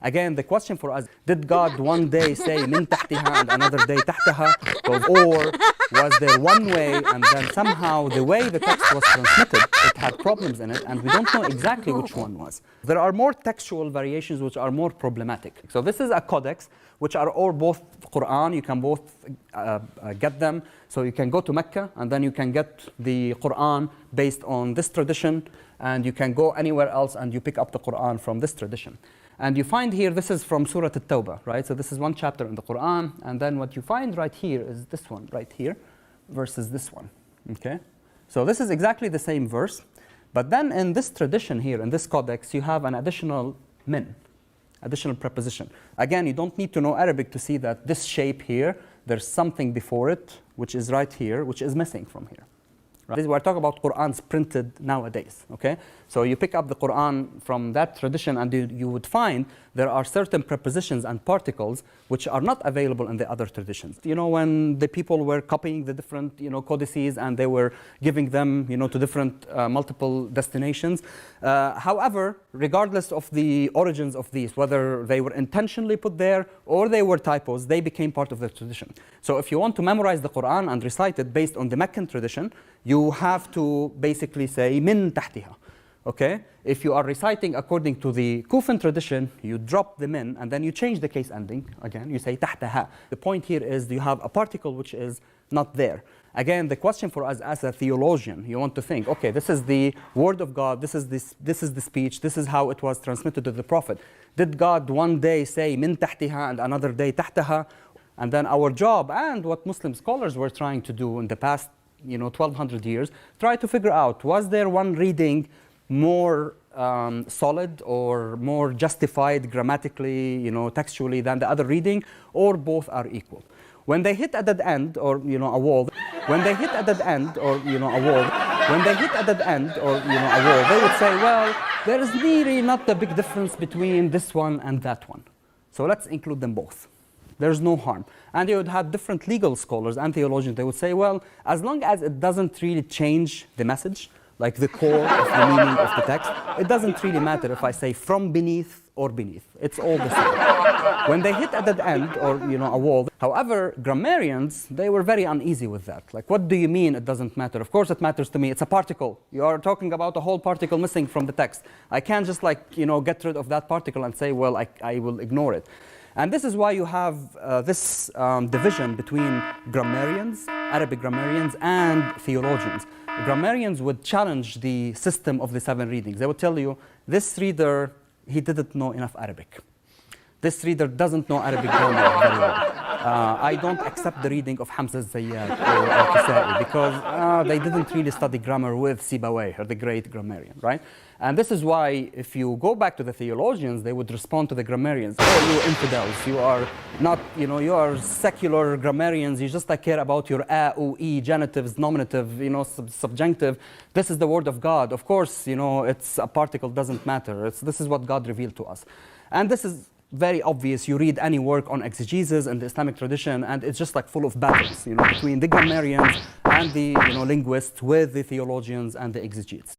Again, the question for us, did God one day say min tahtiha and another day tahtaha? Or was there one way and then somehow the way the text was transmitted, it had problems in it and we don't know exactly which one was. There are more textual variations which are more problematic. So this is a codex which are all both Quran, you can both get them. So you can go to Mecca and then you can get the Quran based on this tradition, and you can go anywhere else and you pick up the Quran from this tradition. And you find here, this is from Surah At-Tawbah, right? So this is one chapter in the Quran, and then what you find right here is this one right here versus this one, okay? So this is exactly the same verse, but then in this tradition here, in this codex, you have an additional min, additional preposition. Again, you don't need to know Arabic to see that this shape here, there's something before it, which is right here, which is missing from here. Right? We're talking about Qur'ans printed nowadays, okay? So you pick up the Qur'an from that tradition and you would find there are certain prepositions and particles which are not available in the other traditions. You know, when the people were copying the different, codices and they were giving them, to different multiple destinations. However, regardless of the origins of these, whether they were intentionally put there or they were typos, they became part of the tradition. So if you want to memorize the Qur'an and recite it based on the Meccan tradition, you have to basically say min tahtiha. Okay? If you are reciting according to the Kufan tradition, you drop the min and then you change the case ending. Again, you say tahtaha. The point here is you have a particle which is not there. Again, the question for us as a theologian, you want to think, okay, this is the word of God, this is the speech, this is how it was transmitted to the Prophet. Did God one day say min tahtiha and another day tahtaha? And then our job and what Muslim scholars were trying to do in the past 1200 years, try to figure out, was there one reading more solid or more justified grammatically, textually than the other reading, or both are equal? When they hit a dead end or a wall, when they hit a dead end or a wall, when they hit a dead end or a wall, they would say, well, there is really not a big difference between this one and that one. So let's include them both. There's no harm. And you would have different legal scholars and theologians. They would say, well, as long as it doesn't really change the message, like the core of the meaning of the text, it doesn't really matter if I say from beneath or beneath. It's all the same. When they hit a dead end or a wall. However, grammarians, they were very uneasy with that. Like, what do you mean it doesn't matter? Of course it matters to me. It's a particle. You are talking about a whole particle missing from the text. I can't just get rid of that particle and say, well, I will ignore it. And this is why you have this division between grammarians, Arabic grammarians, and theologians. Grammarians would challenge the system of the 7 readings. They would tell you, this reader, he didn't know enough Arabic. This reader doesn't know Arabic grammar very well. I don't accept the reading of Hamza Zayyad or Al-Kisai because they didn't really study grammar with Sibawayh, or the great grammarian, right? And this is why, if you go back to the theologians, they would respond to the grammarians. Oh, you infidels, you are not, you are secular grammarians, you just care about your a, u, e, genitives, nominative, subjunctive. This is the word of God. Of course, it's a particle, doesn't matter. This is what God revealed to us. And this is very obvious. You read any work on exegesis in the Islamic tradition, and it's just full of battles, between the grammarians and the linguists with the theologians and the exegetes.